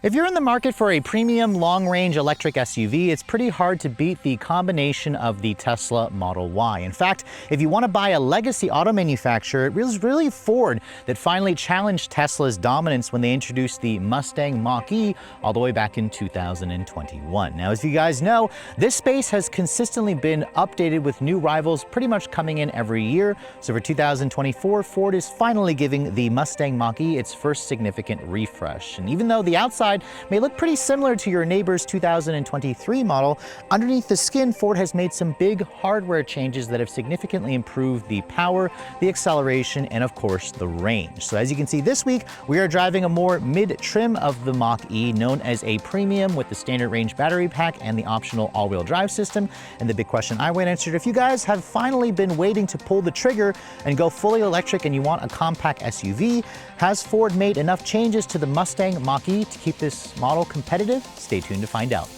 If you're in the market for a premium long-range electric SUV, it's pretty hard to beat the combination of the Tesla Model Y. In fact, if you want to buy a legacy auto manufacturer, it was really Ford that finally challenged Tesla's dominance when they introduced the Mustang Mach-E all the way back in 2021. Now, as you guys know, this space has consistently been updated with new rivals pretty much coming in every year. So for 2024, Ford is finally giving the Mustang Mach-E its first significant refresh. And even though the outside may look pretty similar to your neighbor's 2023 model, underneath the skin, Ford has made some big hardware changes that have significantly improved the power, the acceleration, and of course the range. So as you can see this week, we are driving a more mid-trim of the Mach-E, known as a premium with the standard range battery pack and the optional all-wheel drive system. And the big question I went answered, if you guys have finally been waiting to pull the trigger and go fully electric and you want a compact SUV, has Ford made enough changes to the Mustang Mach-E to keep this model competitive? Stay tuned to find out.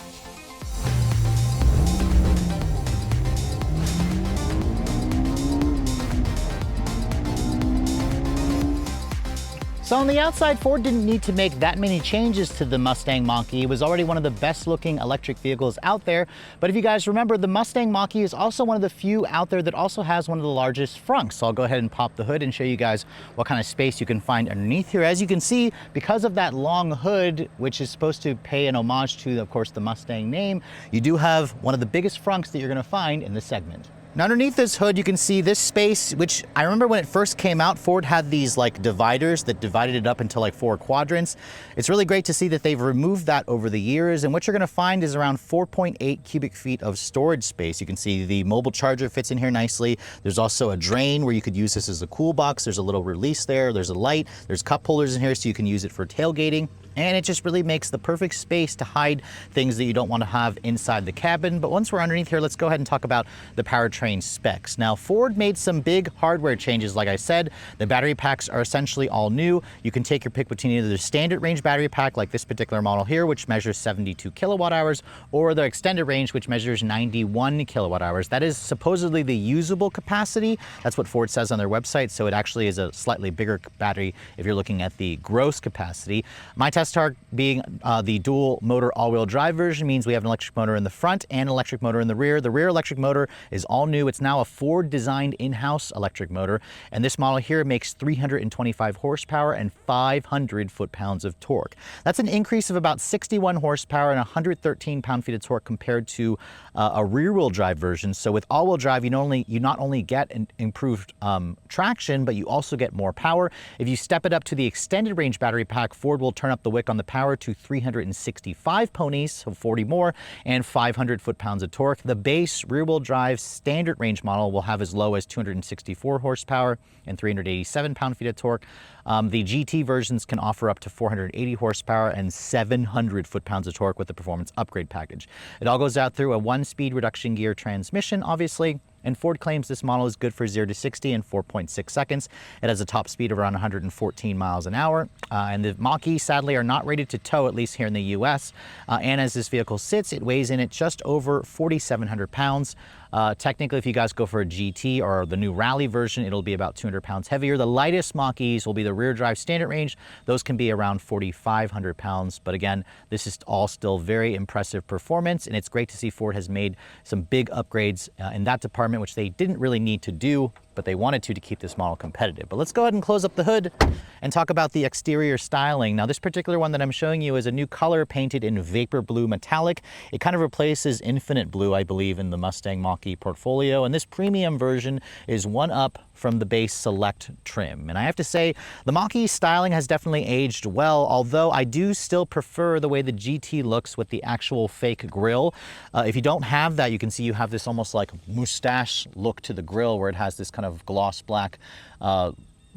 So on the outside, Ford didn't need to make that many changes to the Mustang Mach-E. It was already one of the best looking electric vehicles out there. But if you guys remember, the Mustang Mach-E is also one of the few out there that also has one of the largest frunks. So I'll go ahead and pop the hood and show you guys what kind of space you can find underneath here. As you can see, because of that long hood, which is supposed to pay an homage to, of course, the Mustang name, you do have one of the biggest frunks that you're gonna find in the segment. Now underneath this hood, you can see this space, which I remember when it first came out, Ford had these like dividers that divided it up into like 4 quadrants. It's really great to see that they've removed that over the years. And what you're gonna find is around 4.8 cubic feet of storage space. You can see the mobile charger fits in here nicely. There's also a drain where you could use this as a cool box. There's a little release there. There's a light. There's cup holders in here so you can use it for tailgating. And it just really makes the perfect space to hide things that you don't want to have inside the cabin. But once we're underneath here, let's go ahead and talk about the powertrain specs. Now, Ford made some big hardware changes. Like I said, the battery packs are essentially all new. You can take your pick between either the standard range battery pack, like this particular model here, which measures 72 kilowatt hours, or the extended range, which measures 91 kilowatt hours. That is supposedly the usable capacity. That's what Ford says on their website. So it actually is a slightly bigger battery if you're looking at the gross capacity. My test target being the dual motor all-wheel drive version means we have an electric motor in the front and an electric motor in the rear. The rear electric motor is all new. It's now a Ford designed in-house electric motor. And this model here makes 325 horsepower and 500 foot-pounds of torque. That's an increase of about 61 horsepower and 113 pound-feet of torque compared to a rear-wheel drive version. So with all-wheel drive, you not only get an improved traction, but you also get more power. If you step it up to the extended range battery pack, Ford will turn up the wick on the power to 365 ponies, so 40 more, and 500 foot-pounds of torque. The base rear-wheel drive standard range model will have as low as 264 horsepower and 387 pound-feet of torque. The GT versions can offer up to 480 horsepower and 700 foot-pounds of torque with the performance upgrade package. It all goes out through a 1-speed reduction gear transmission, obviously. And Ford claims this model is good for 0 to 60 in 4.6 seconds. It has a top speed of around 114 miles an hour. And the Mach-E, sadly, are not rated to tow, at least here in the US. And as this vehicle sits, it weighs in at just over 4,700 pounds. Technically, if you guys go for a GT or the new Rally version, it'll be about 200 pounds heavier. The lightest Mach-E's will be the rear drive standard range. Those can be around 4,500 pounds. But again, this is all still very impressive performance. And it's great to see Ford has made some big upgrades in that department, which they didn't really need to do, but they wanted to keep this model competitive. But let's go ahead and close up the hood and talk about the exterior styling. Now, this particular one that I'm showing you is a new color painted in vapor blue metallic. It kind of replaces infinite blue, I believe, in the Mustang Mach-E portfolio. And this premium version is one up from the base select trim. And I have to say, the Mach-E styling has definitely aged well, although I do still prefer the way the GT looks with the actual fake grille. If you don't have that, you can see you have this almost like mustache look to the grille where it has this kind of gloss black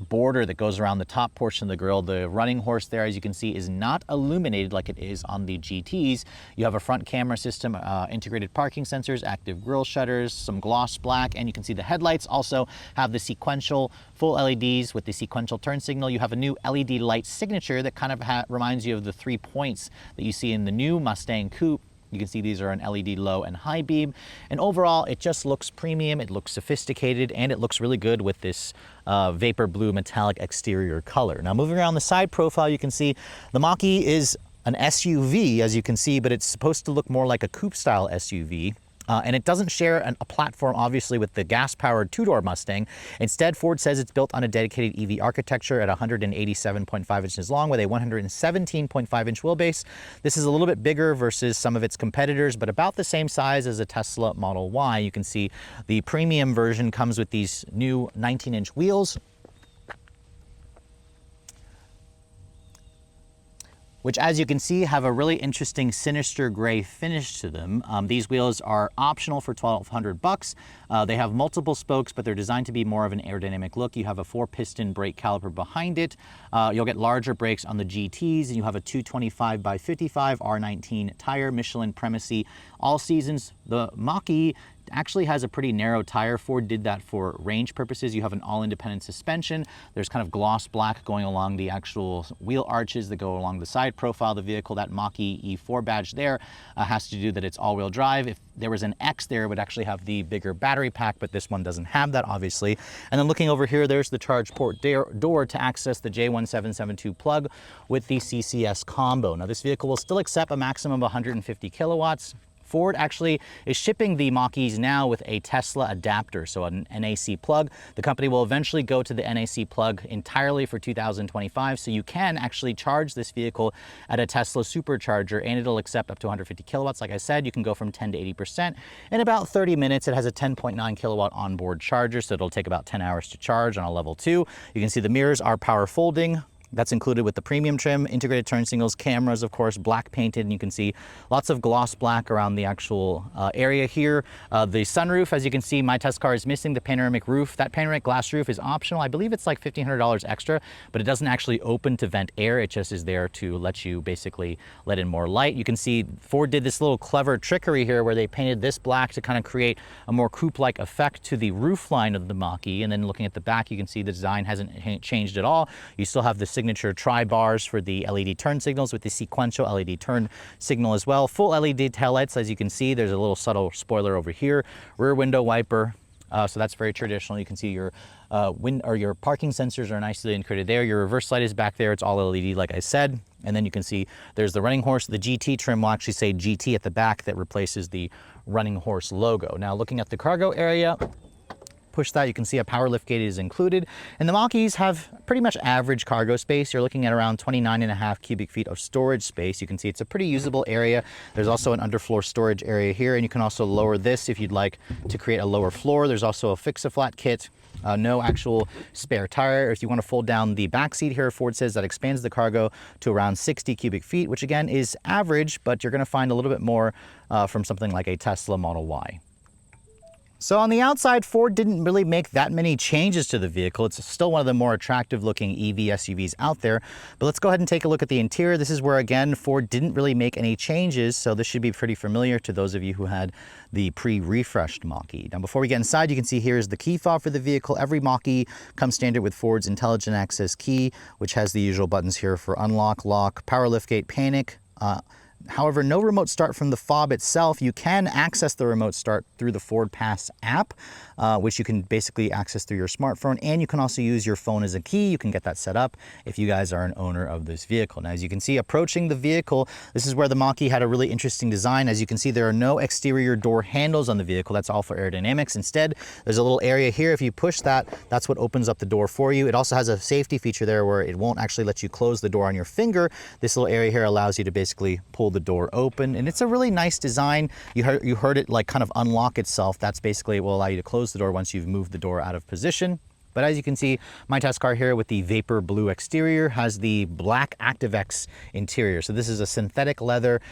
border that goes around the top portion of the grille. The running horse there, as you can see, is not illuminated like it is on the GTs. You have a front camera system, integrated parking sensors, active grille shutters, some gloss black, and you can see the headlights also have the sequential full LEDs with the sequential turn signal. You have a new LED light signature that kind of reminds you of the 3 points that you see in the new Mustang Coupe. You can see these are an LED low and high beam. And overall, it just looks premium, it looks sophisticated, and it looks really good with this vapor blue metallic exterior color. Now, moving around the side profile, you can see the Mach-E is an SUV, as you can see, but it's supposed to look more like a coupe-style SUV. And it doesn't share a platform, obviously, with the gas-powered two-door Mustang. Instead, Ford says it's built on a dedicated EV architecture at 187.5 inches long with a 117.5-inch wheelbase. This is a little bit bigger versus some of its competitors, but about the same size as a Tesla Model Y. You can see the premium version comes with these new 19-inch wheels, which, as you can see, have a really interesting sinister gray finish to them. These wheels are optional for $1,200. They have multiple spokes, but they're designed to be more of an aerodynamic look. You have a 4-piston brake caliper behind it. You'll get larger brakes on the GTs, and you have a 225 by 55 R19 tire, Michelin Primacy, all seasons. The Mach-E actually has a pretty narrow tire. Ford did that for range purposes. You have an all-independent suspension. There's kind of gloss black going along the actual wheel arches that go along the side profile of the vehicle. That Mach-E E4 badge there has to do that it's all-wheel drive. If there was an X there, it would actually have the bigger battery pack, but this one doesn't have that, obviously. And then looking over here, there's the charge port door to access the J1772 plug with the CCS combo. Now, this vehicle will still accept a maximum of 150 kilowatts. Ford actually is shipping the Mach-E's now with a Tesla adapter, so an NAC plug. The company will eventually go to the NAC plug entirely for 2025, so you can actually charge this vehicle at a Tesla supercharger, and it'll accept up to 150 kilowatts. Like I said, you can go from 10 to 80% in about 30 minutes. It has a 10.9 kilowatt onboard charger, so it'll take about 10 hours to charge on a level 2. You can see the mirrors are power folding. That's included with the premium trim, integrated turn signals, cameras, of course, black painted, and you can see lots of gloss black around the actual area here. The sunroof, as you can see, my test car is missing the panoramic roof. That panoramic glass roof is optional. I believe it's like $1,500 extra, but it doesn't actually open to vent air. It just is there to let you basically let in more light. You can see Ford did this little clever trickery here where they painted this black to kind of create a more coupe-like effect to the roof line of the Mach-E. And then looking at the back, you can see the design hasn't changed at all. You still have the signature tri-bars for the LED turn signals with the sequential LED turn signal as well. Full LED taillights, as you can see. There's a little subtle spoiler over here. Rear window wiper. So that's very traditional. You can see your your parking sensors are nicely integrated there. Your reverse light is back there. It's all LED, like I said. And then you can see there's the running horse. The GT trim will actually say GT at the back that replaces the running horse logo. Now, looking at the cargo area, push that, you can see a power lift gate is included. And the Mach-E's have pretty much average cargo space. You're looking at around 29.5 cubic feet of storage space. You can see it's a pretty usable area. There's also an underfloor storage area here, and you can also lower this if you'd like to create a lower floor. There's also a fix-a-flat kit. No actual spare tire. If you want to fold down the back seat here, Ford says that expands the cargo to around 60 cubic feet, which again is average, but you're going to find a little bit more from something like a Tesla Model Y. So on the outside, Ford didn't really make that many changes to the vehicle. It's still one of the more attractive looking EV SUVs out there. But let's go ahead and take a look at the interior. This is where, again, Ford didn't really make any changes. So this should be pretty familiar to those of you who had the pre-refreshed Mach-E. Now, before we get inside, you can see here is the key fob for the vehicle. Every Mach-E comes standard with Ford's Intelligent Access Key, which has the usual buttons here for unlock, lock, power liftgate, panic. However, no remote start from the fob itself. You can access the remote start through the Ford Pass app, which you can basically access through your smartphone, and you can also use your phone as a key. You can get that set up if you guys are an owner of this vehicle. Now, as you can see, approaching the vehicle, this is where the Mach-E had a really interesting design. As you can see, there are no exterior door handles on the vehicle. That's all for aerodynamics. Instead, there's a little area here. If you push that, that's what opens up the door for you. It also has a safety feature there where it won't actually let you close the door on your finger. This little area here allows you to basically pull the door open, and it's a really nice design. You heard it like kind of unlock itself. That's basically, it will allow you to close the door once you've moved the door out of position. But as you can see, my test car here with the vapor blue exterior has the black ActiveX interior. So this is a synthetic leather,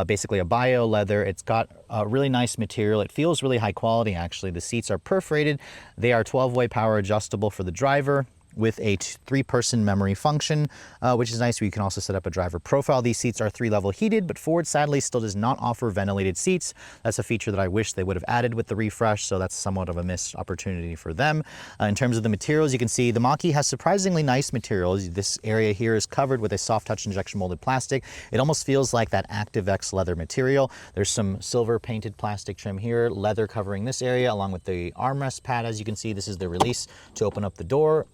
basically a bio leather. It's got a really nice material. It feels really high quality, actually. The seats are perforated. They are 12-way power adjustable for the driver, with a 3-person memory function, which is nice. You can also set up a driver profile. These seats are 3-level heated, but Ford sadly still does not offer ventilated seats. That's a feature that I wish they would have added with the refresh, so that's somewhat of a missed opportunity for them. In terms of the materials, you can see the Mach-E has surprisingly nice materials. This area here is covered with a soft touch injection molded plastic. It almost feels like that ActiveX leather material. There's some silver painted plastic trim here, leather covering this area, along with the armrest pad. As you can see, this is the release to open up the door.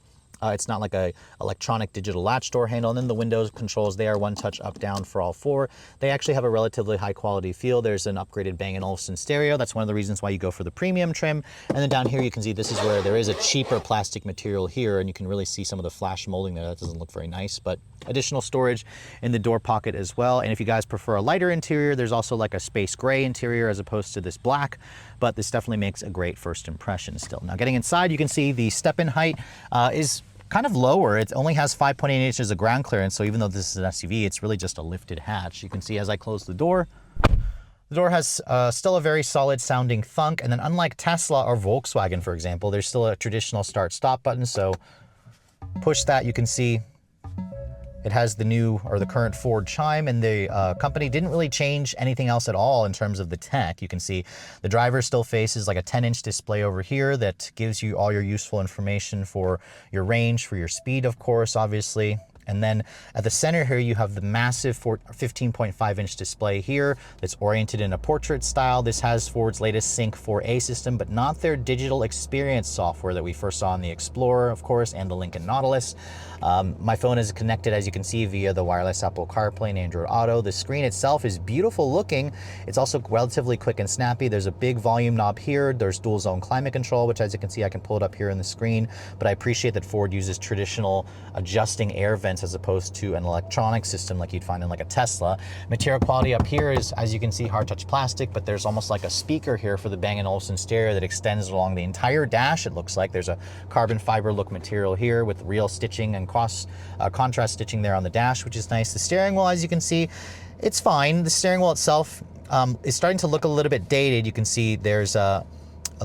It's not like a electronic digital latch door handle. And then the windows controls, they are one touch up, down for all four. They actually have a relatively high quality feel. There's an upgraded Bang & Olufsen stereo. That's one of the reasons why you go for the premium trim. And then down here you can see this is where there is a cheaper plastic material here, and you can really see some of the flash molding there. That doesn't look very nice, but additional storage in the door pocket as well. And if you guys prefer a lighter interior, there's also like a space gray interior as opposed to this black, but this definitely makes a great first impression still. Now getting inside, you can see the step-in height is kind of lower. It only has 5.8 inches of ground clearance, so even though this is an SUV, it's really just a lifted hatch. You can see as I close the door has still a very solid sounding thunk, and then unlike Tesla or Volkswagen, for example, there's still a traditional start-stop button, so push that, you can see it has the new, or the current Ford chime, and the company didn't really change anything else at all in terms of the tech. You can see the driver still faces like a 10-inch display over here that gives you all your useful information for your range, for your speed, of course, obviously. And then at the center here, you have the massive 15.5-inch display here that's oriented in a portrait style. This has Ford's latest Sync 4A system, but not their digital experience software that we first saw in the Explorer, of course, and the Lincoln Nautilus. My phone is connected, as you can see, via the wireless Apple CarPlay and Android Auto. The screen itself is beautiful looking. It's also relatively quick and snappy. There's a big volume knob here. There's dual zone climate control, which, as you can see, I can pull it up here on the screen. But I appreciate that Ford uses traditional adjusting air vents as opposed to an electronic system like you'd find in like a Tesla. Material quality up here is, as you can see, hard touch plastic, but there's almost like a speaker here for the Bang & Olufsen stereo that extends along the entire dash. It looks like there's a carbon fiber look material here with real stitching and contrast stitching there on the dash, which is nice. The steering wheel, as you can see, it's fine. The steering wheel itself is starting to look a little bit dated. You can see there's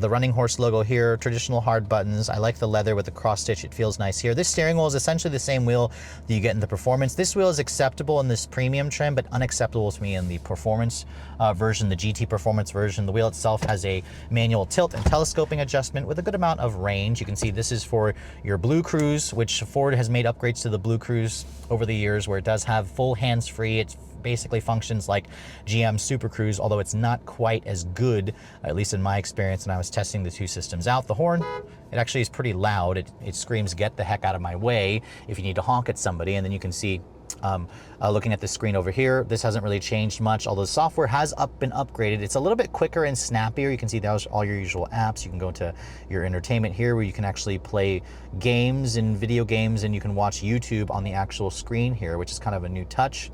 the Running Horse logo here, traditional hard buttons. I like the leather with the cross stitch. It feels nice here. This steering wheel is essentially the same wheel that you get in the Performance. This wheel is acceptable in this premium trim, but unacceptable to me in the Performance version, the GT Performance version. The wheel itself has a manual tilt and telescoping adjustment with a good amount of range. You can see this is for your Blue Cruise, which Ford has made upgrades to the Blue Cruise over the years, where it does have full hands-free. It's basically functions like GM Super Cruise, although it's not quite as good, at least in my experience, when I was testing the two systems out. The horn, it actually is pretty loud. It screams, "Get the heck out of my way," if you need to honk at somebody. And then you can see, looking at the screen over here, this hasn't really changed much, although the software has been upgraded. It's a little bit quicker and snappier. You can see there's all your usual apps. You can go to your entertainment here, where you can actually play games and video games, and you can watch YouTube on the actual screen here, which is kind of a new touch.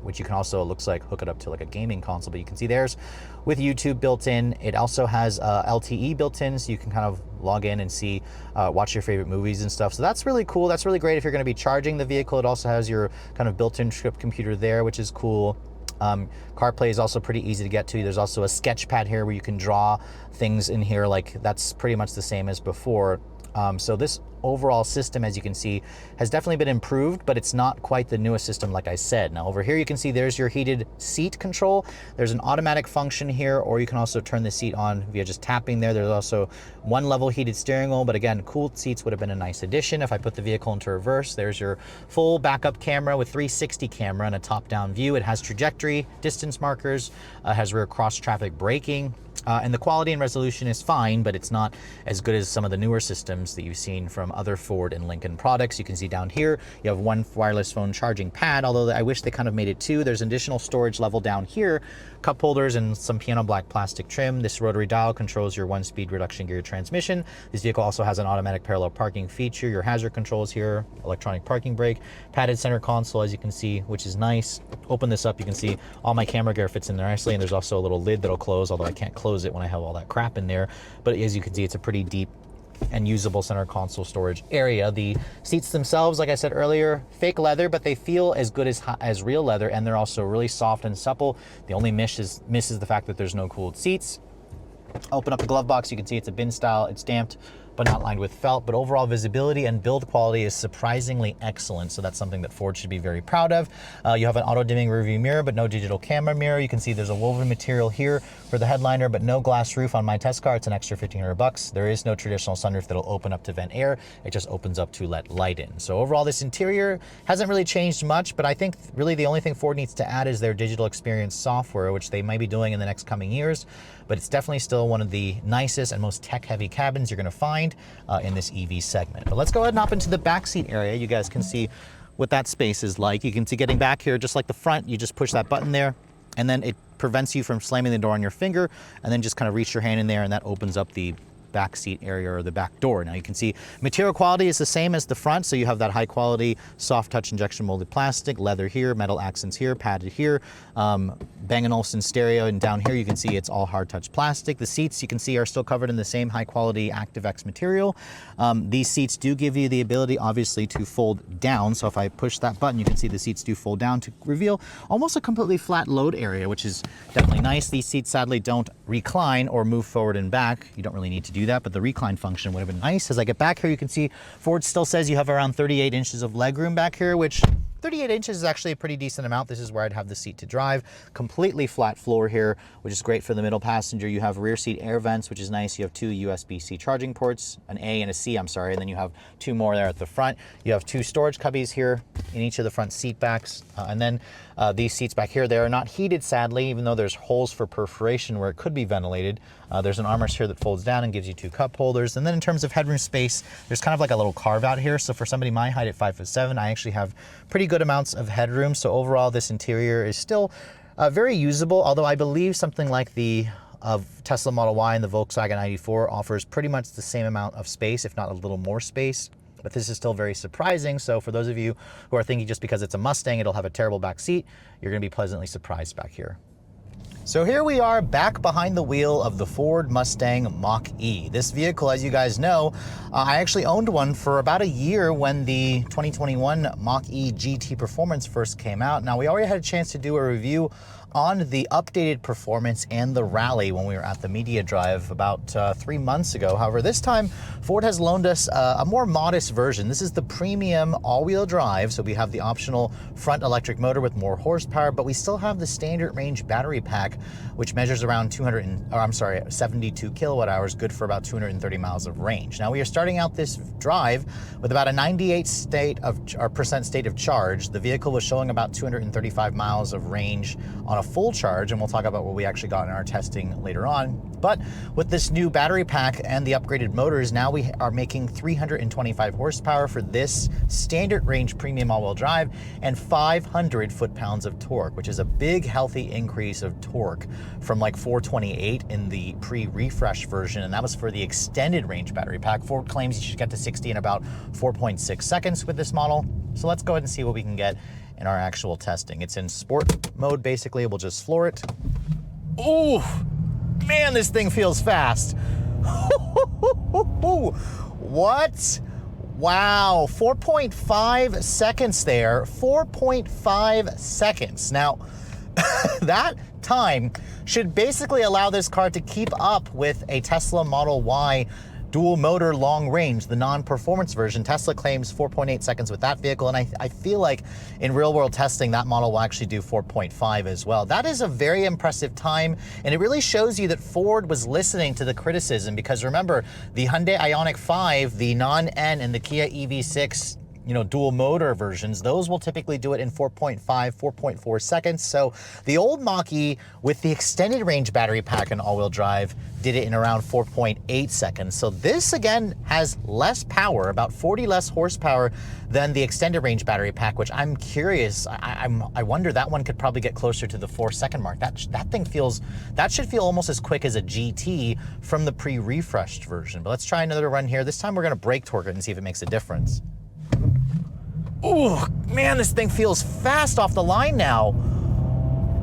Which you can also, it looks like, hook it up to like a gaming console, but you can see there's with YouTube built in. It also has LTE built in, so you can kind of log in and see, watch your favorite movies and stuff. So that's really cool. That's really great if you're going to be charging the vehicle. It also has your kind of built-in trip computer there, which is cool. CarPlay is also pretty easy to get to. There's also a sketch pad here where you can draw things in here. Like, that's pretty much the same as before. So this overall system, as you can see, has definitely been improved, but it's not quite the newest system, like I said. Now over here you can see there's your heated seat control. There's an automatic function here, or you can also turn the seat on via just tapping there. There's also one level heated steering wheel, but again, cooled seats would have been a nice addition. If I put the vehicle into reverse, there's your full backup camera with 360 camera and a top-down view. It has trajectory, distance markers, has rear cross-traffic braking. And the quality and resolution is fine, but it's not as good as some of the newer systems that you've seen from other Ford and Lincoln products. You can see down here, you have one wireless phone charging pad, although I wish they kind of made it two. There's an additional storage level down here, cup holders and some piano black plastic trim. This rotary dial controls your 1-speed reduction gear transmission. This vehicle also has an automatic parallel parking feature. Your hazard controls here, electronic parking brake, padded center console, as you can see, which is nice. Open this up, you can see all my camera gear fits in there nicely, and there's also a little lid that'll close, although I can't close it when I have all that crap in there. But as you can see, it's a pretty deep and usable center console storage area. The seats themselves, like I said earlier, fake leather, but they feel as good as real leather, and they're also really soft and supple. The only miss is the fact that there's no cooled seats. Open up the glove box, you can see it's a bin style. It's damped, but not lined with felt. But overall visibility and build quality is surprisingly excellent, so that's something that Ford should be very proud of. You have an auto-dimming rearview mirror, but no digital camera mirror. You can see there's a woven material here for the headliner, but no glass roof on my test car. It's an extra $1,500. There is no traditional sunroof that'll open up to vent air. It just opens up to let light in. So overall, this interior hasn't really changed much, but I think really the only thing Ford needs to add is their digital experience software, which they might be doing in the next coming years. But it's definitely still one of the nicest and most tech-heavy cabins you're going to find. point in this EV segment. But let's go ahead and hop into the backseat area. You guys can see what that space is like. You can see getting back here, just like the front, you just push that button there, and then it prevents you from slamming the door on your finger, and then just kind of reach your hand in there, and that opens up the back seat area or the back door. Now you can see material quality is the same as the front, so you have that high quality soft touch injection molded plastic, leather here, metal accents here, padded here, Bang & Olufsen stereo, and down here you can see it's all hard touch plastic. The seats you can see are still covered in the same high quality ActiveX material. These seats do give you the ability obviously to fold down, so if I push that button you can see the seats do fold down to reveal almost a completely flat load area, which is definitely nice. These seats sadly don't recline or move forward and back. You don't really need to do that, but the recline function would have been nice. As I get back here, you can see Ford still says you have around 38 inches of legroom back here, which 38 inches is actually a pretty decent amount. This is where I'd have the seat to drive. Completely flat floor here, which is great for the middle passenger. You have rear seat air vents, which is nice. You have two USB-C charging ports, an A and a C, I'm sorry, and then you have two more there at the front. You have two storage cubbies here in each of the front seat backs, and then these seats back here, they are not heated, sadly, even though there's holes for perforation where it could be ventilated. There's an armrest here that folds down and gives you two cup holders. And then in terms of headroom space, there's kind of like a little carve out here. So for somebody my height at 5'7", I actually have pretty good amounts of headroom. So overall, this interior is still very usable, although I believe something like the Tesla Model Y and the Volkswagen ID.4 offers pretty much the same amount of space, if not a little more space. But this is still very surprising. So for those of you who are thinking just because it's a Mustang, it'll have a terrible back seat, you're gonna be pleasantly surprised back here. So here we are back behind the wheel of the Ford Mustang Mach-E. This vehicle, as you guys know, I actually owned one for about a year when the 2021 Mach-E GT Performance first came out. Now we already had a chance to do a review on the updated performance and the rally when we were at the media drive about 3 months ago. However, this time Ford has loaned us a more modest version. This is the premium all-wheel drive, so we have the optional front electric motor with more horsepower, but we still have the standard range battery pack, which measures around 72 kilowatt hours, good for about 230 miles of range. Now we are starting out this drive with about a 98% state of charge. The vehicle was showing about 235 miles of range on a full charge, and we'll talk about what we actually got in our testing later on. But with this new battery pack and the upgraded motors, now we are making 325 horsepower for this standard range premium all-wheel drive and 500 foot-pounds of torque, which is a big healthy increase of torque from like 428 in the pre-refresh version, and that was for the extended range battery pack. Ford claims you should get to 60 in about 4.6 seconds with this model. So let's go ahead and see what we can get in our actual testing. It's in sport mode, basically. We'll just floor it. Ooh, man, this thing feels fast. What? Wow, 4.5 seconds there, 4.5 seconds. Now, that time should basically allow this car to keep up with a Tesla Model Y dual motor long range, the non-performance version. Tesla claims 4.8 seconds with that vehicle, and I feel like in real world testing that model will actually do 4.5 as well. That is a very impressive time, and it really shows you that Ford was listening to the criticism, because remember, the Hyundai Ioniq 5, the non-N, and the Kia EV6 dual motor versions, those will typically do it in 4.5, 4.4 seconds. So the old Mach-E with the extended range battery pack and all-wheel drive did it in around 4.8 seconds. So this again has less power, about 40 less horsepower than the extended range battery pack, which I'm curious. I wonder that one could probably get closer to the 4-second mark. That should feel almost as quick as a GT from the pre-refreshed version. But let's try another run here. This time we're gonna brake torque it and see if it makes a difference. Oh, man, this thing feels fast off the line now.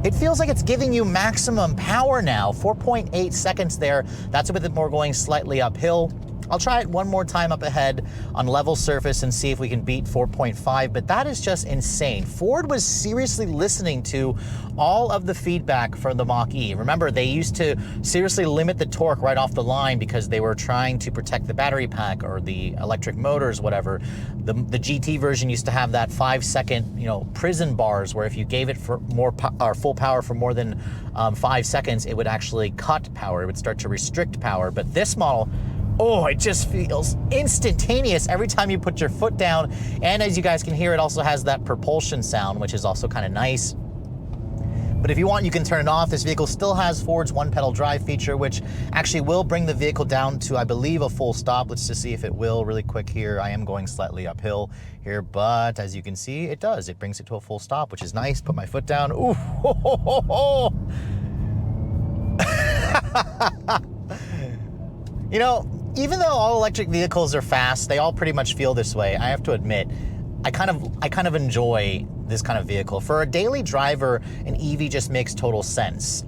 It feels like it's giving you maximum power now. 4.8 seconds there. That's with it more going slightly uphill. I'll try it one more time up ahead on level surface and see if we can beat 4.5, but that is just insane. Ford was seriously listening to all of the feedback from the Mach-E. Remember, they used to seriously limit the torque right off the line because they were trying to protect the battery pack or the electric motors, whatever. The GT version used to have that 5-second, prison bars where if you gave it for more full power for more than 5 seconds, it would actually cut power. It would start to restrict power. But this model, oh, it just feels instantaneous every time you put your foot down. And as you guys can hear, it also has that propulsion sound, which is also kind of nice. But if you want, you can turn it off. This vehicle still has Ford's one-pedal drive feature, which actually will bring the vehicle down to, I believe, a full stop. Let's just see if it will really quick here. I am going slightly uphill here, but as you can see, it does. It brings it to a full stop, which is nice. Put my foot down. Ooh, ho, ho, ho, ho. You know, even though all electric vehicles are fast, they all pretty much feel this way. I have to admit, I kind of enjoy this kind of vehicle. For a daily driver, an EV just makes total sense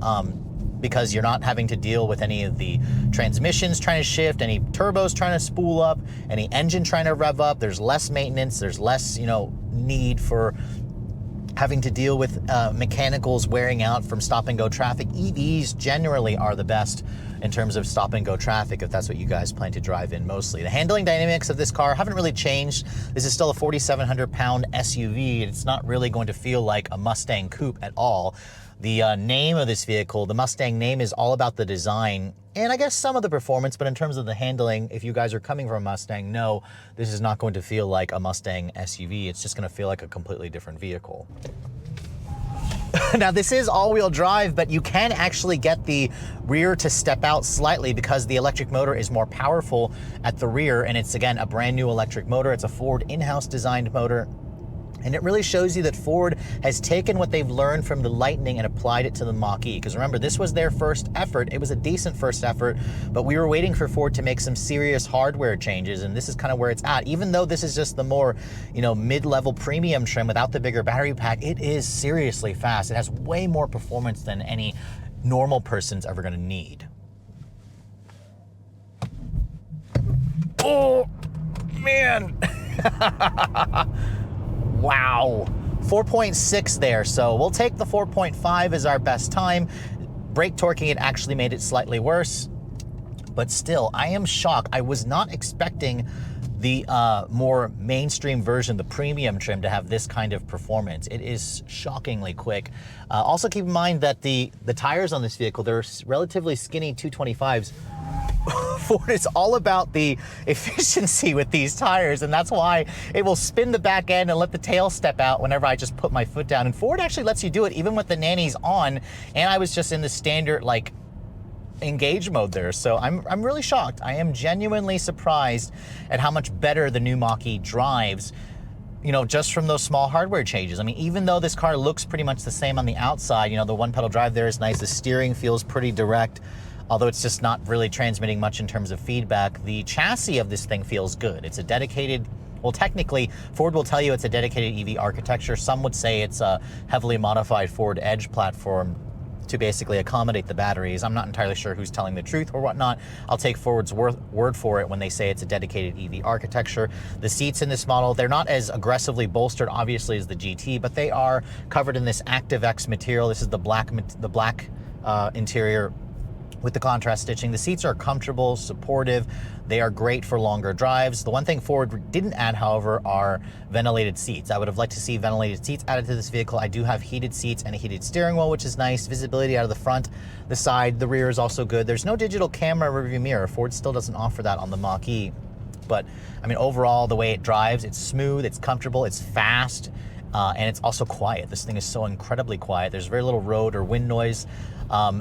because you're not having to deal with any of the transmissions trying to shift, any turbos trying to spool up, any engine trying to rev up. There's less maintenance. There's less, you know, need for having to deal with mechanicals wearing out from stop and go traffic. EVs generally are the best in terms of stop and go traffic, if that's what you guys plan to drive in mostly. The handling dynamics of this car haven't really changed. This is still a 4,700 pound SUV. It's not really going to feel like a Mustang coupe at all. The name of this vehicle, the Mustang name, is all about the design and I guess some of the performance, but in terms of the handling, if you guys are coming from a Mustang, no, this is not going to feel like a Mustang SUV. It's just gonna feel like a completely different vehicle. Now, this is all-wheel drive, but you can actually get the rear to step out slightly because the electric motor is more powerful at the rear, and it's, again, a brand new electric motor. It's a Ford in-house designed motor. And it really shows you that Ford has taken what they've learned from the Lightning and applied it to the Mach-E. Because remember, this was their first effort. It was a decent first effort, but we were waiting for Ford to make some serious hardware changes, and this is kind of where it's at. Even though this is just the more, you know, mid-level premium trim without the bigger battery pack, it is seriously fast. It has way more performance than any normal person's ever going to need. Oh, man. Wow, 4.6 there, so we'll take the 4.5 as our best time. Brake torquing, it actually made it slightly worse, but still, I am shocked. I was not expecting the more mainstream version, the premium trim, to have this kind of performance. It is shockingly quick. Also keep in mind that the tires on this vehicle, they're relatively skinny 225s. Ford is all about the efficiency with these tires, and that's why it will spin the back end and let the tail step out whenever I just put my foot down. And Ford actually lets you do it even with the nannies on, and I was just in the standard, like, engage mode there. So I'm really shocked. I am genuinely surprised at how much better the new Mach-E drives, you know, just from those small hardware changes. I mean, even though this car looks pretty much the same on the outside, you know, the one-pedal drive there is nice. The steering feels pretty direct, although it's just not really transmitting much in terms of feedback. The chassis of this thing feels good. It's a dedicated, well, technically, Ford will tell you it's a dedicated EV architecture. Some would say it's a heavily modified Ford Edge platform to basically accommodate the batteries. I'm not entirely sure who's telling the truth or whatnot. I'll take Ford's word for it when they say it's a dedicated EV architecture. The seats in this model, they're not as aggressively bolstered, obviously, as the GT, but they are covered in this ActiveX material. This is the black interior with the contrast stitching. The seats are comfortable, supportive. They are great for longer drives. The one thing Ford didn't add, however, are ventilated seats. I would have liked to see ventilated seats added to this vehicle. I do have heated seats and a heated steering wheel, which is nice. Visibility out of the front, the side, the rear is also good. There's no digital camera rearview mirror. Ford still doesn't offer that on the Mach-E. But, I mean, overall, the way it drives, it's smooth, it's comfortable, it's fast, and it's also quiet. This thing is so incredibly quiet. There's very little road or wind noise.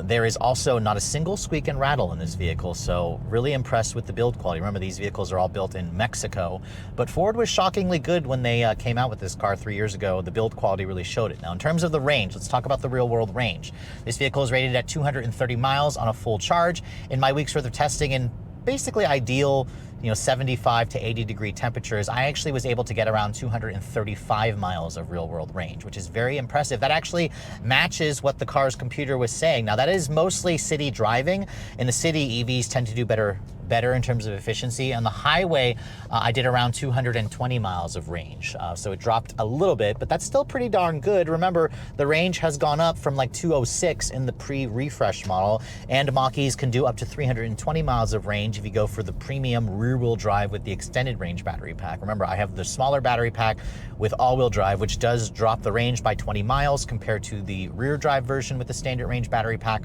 There is also not a single squeak and rattle in this vehicle, so really impressed with the build quality. Remember, these vehicles are all built in Mexico, but Ford was shockingly good when they came out with this car 3 years ago. The build quality really showed it. Now, in terms of the range, let's talk about the real-world range. This vehicle is rated at 230 miles on a full charge. In my week's worth of testing in basically ideal, you know, 75 to 80 degree temperatures, I actually was able to get around 235 miles of real world range, which is very impressive. That actually matches what the car's computer was saying. Now, that is mostly city driving. In the city, EVs tend to do better in terms of efficiency. On the highway, I did around 220 miles of range. So it dropped a little bit, but that's still pretty darn good. Remember, the range has gone up from like 206 in the pre-refresh model, and Mach-E's can do up to 320 miles of range if you go for the premium rear-wheel drive with the extended range battery pack. Remember, I have the smaller battery pack with all-wheel drive, which does drop the range by 20 miles compared to the rear drive version with the standard range battery pack.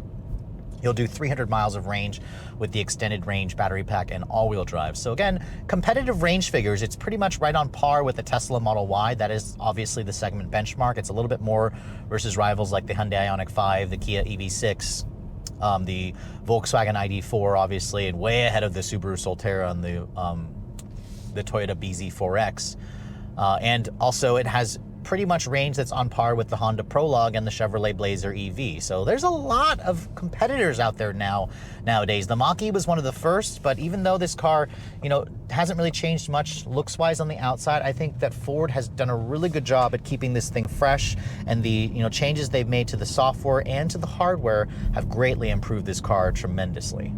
You'll do 300 miles of range with the extended range battery pack and all-wheel drive. So again, competitive range figures, it's pretty much right on par with the Tesla Model Y. That is obviously the segment benchmark. It's a little bit more versus rivals like the Hyundai Ioniq 5, the Kia EV6, the Volkswagen ID4, obviously, and way ahead of the Subaru Solterra and the Toyota BZ4X. And also it has pretty much range that's on par with the Honda Prologue and the Chevrolet Blazer EV. So there's a lot of competitors out there nowadays. The Mach-E was one of the first, but even though this car, you know, hasn't really changed much looks-wise on the outside, I think that Ford has done a really good job at keeping this thing fresh, and the, you know, changes they've made to the software and to the hardware have greatly improved this car tremendously.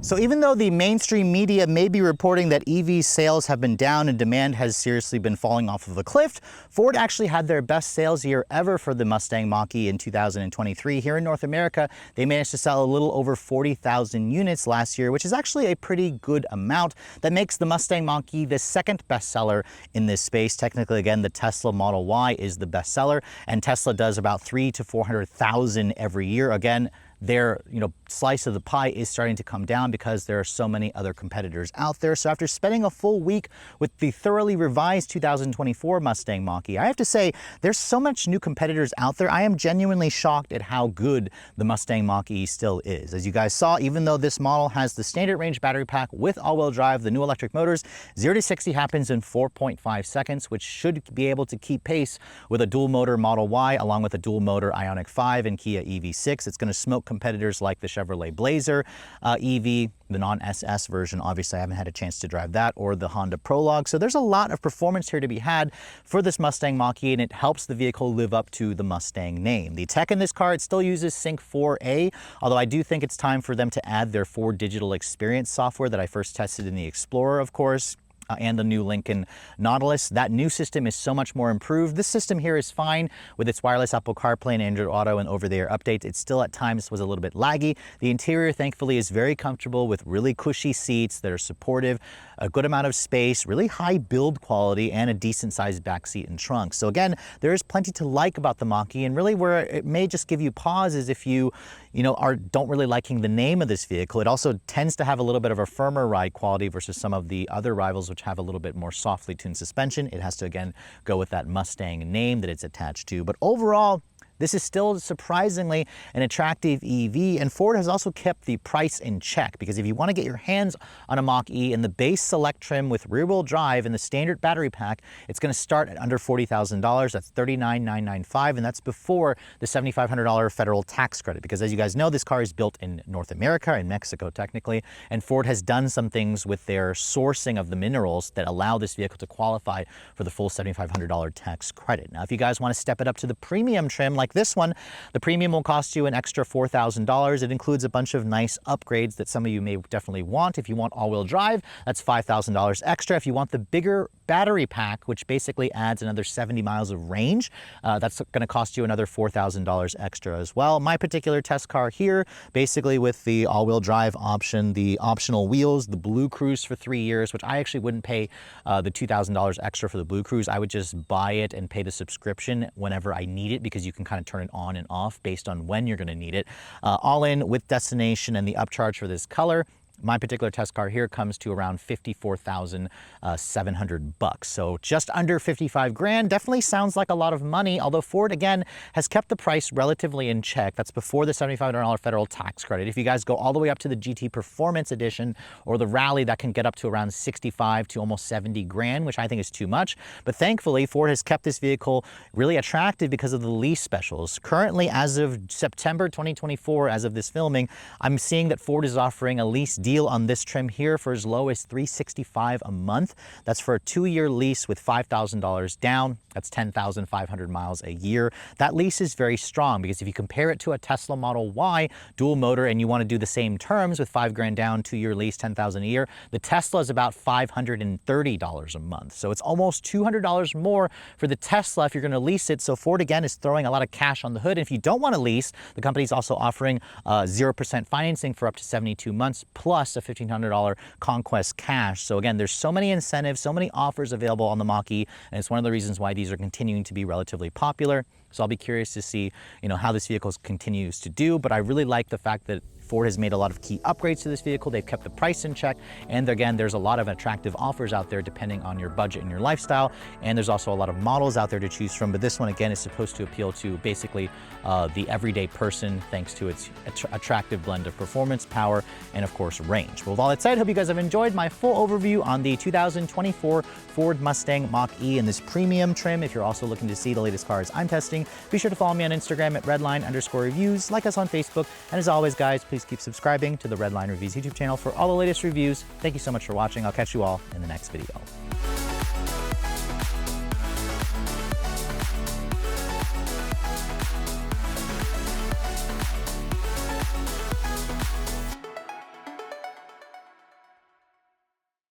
So even though the mainstream media may be reporting that EV sales have been down and demand has seriously been falling off of a cliff, Ford actually had their best sales year ever for the Mustang Mach-E in 2023. Here in North America, they managed to sell a little over 40,000 units last year, which is actually a pretty good amount. That makes the Mustang Mach-E the second bestseller in this space. Technically, again, the Tesla Model Y is the bestseller, and Tesla does about 300,000 to 400,000 every year. Again, their slice of the pie is starting to come down because there are so many other competitors out there. So after spending a full week with the thoroughly revised 2024 Mustang Mach-E, I have to say there's so much new competitors out there. I am genuinely shocked at how good the Mustang Mach-E still is. As you guys saw, even though this model has the standard range battery pack with all-wheel drive, the new electric motors, 0 to 60 happens in 4.5 seconds, which should be able to keep pace with a dual motor Model Y along with a dual motor Ioniq 5 and Kia EV6. It's going to smoke competitors like the Chevrolet Blazer EV, the non-SS version. Obviously, I haven't had a chance to drive that, or the Honda Prologue. So there's a lot of performance here to be had for this Mustang Mach-E, and it helps the vehicle live up to the Mustang name. The tech in this car, it still uses Sync 4A, although I do think it's time for them to add their Ford Digital Experience software that I first tested in the Explorer, of course. And the new Lincoln Nautilus. That new system is so much more improved. This system here is fine with its wireless Apple CarPlay and Android Auto and over-the-air updates. It still at times was a little bit laggy. The interior, thankfully, is very comfortable with really cushy seats that are supportive, a good amount of space, really high build quality, and a decent sized back seat and trunk. So again, there is plenty to like about the Mach-E, and really where it may just give you pause is if you don't really liking the name of this vehicle. It also tends to have a little bit of a firmer ride quality versus some of the other rivals which have a little bit more softly tuned suspension. It has to, again, go with that Mustang name that it's attached to. But overall, this is still surprisingly an attractive EV, and Ford has also kept the price in check, because if you want to get your hands on a Mach-E in the base Select trim with rear-wheel drive and the standard battery pack, it's going to start at under $40,000. That's $39,995, and that's before the $7,500 federal tax credit, because as you guys know, this car is built in North America, in Mexico technically, and Ford has done some things with their sourcing of the minerals that allow this vehicle to qualify for the full $7,500 tax credit. Now, if you guys want to step it up to the premium trim, like this one, the premium will cost you an extra $4,000. It includes a bunch of nice upgrades that some of you may definitely want. If you want all-wheel drive, that's $5,000 extra. If you want the bigger battery pack, which basically adds another 70 miles of range, that's going to cost you another $4,000 extra as well. My particular test car here, basically with the all-wheel drive option, the optional wheels, the Blue Cruise for 3 years, which I actually wouldn't pay the $2,000 extra for the Blue Cruise. I would just buy it and pay the subscription whenever I need it, because you can kind of turn it on and off based on when you're going to need it. All in with destination and the upcharge for this color, my particular test car here comes to around $54,700. So just under 55 grand. Definitely sounds like a lot of money, although Ford, again, has kept the price relatively in check. That's before the $7,500 federal tax credit. If you guys go all the way up to the GT Performance Edition or the Rally, that can get up to around 65 to almost 70 grand, which I think is too much. But thankfully, Ford has kept this vehicle really attractive because of the lease specials. Currently, as of September 2024, as of this filming, I'm seeing that Ford is offering a lease deal on this trim here for as low as $365 a month. That's for a 2-year lease with $5,000 down. That's 10,500 miles a year. That lease is very strong, because if you compare it to a Tesla Model Y dual motor and you want to do the same terms with $5 grand down, 2-year lease, 10,000 a year, the Tesla is about $530 a month. So it's almost $200 more for the Tesla if you're going to lease it. So Ford, again, is throwing a lot of cash on the hood. And if you don't want to lease, the company's also offering 0% financing for up to 72 months plus a $1,500 Conquest cash. So again, there's so many incentives, so many offers available on the Mach-E, and it's one of the reasons why these are continuing to be relatively popular. So I'll be curious to see, how this vehicle continues to do. But I really like the fact that Ford has made a lot of key upgrades to this vehicle. They've kept the price in check. And again, there's a lot of attractive offers out there depending on your budget and your lifestyle. And there's also a lot of models out there to choose from. But this one, again, is supposed to appeal to basically the everyday person thanks to its attractive blend of performance, power, and of course, range. But with all that said, hope you guys have enjoyed my full overview on the 2024 Ford Mustang Mach-E in this premium trim. If you're also looking to see the latest cars I'm testing, be sure to follow me on Instagram at redline_reviews, like us on Facebook. And as always, guys, please keep subscribing to the Redline Reviews YouTube channel for all the latest reviews. Thank you so much for watching. I'll catch you all in the next video.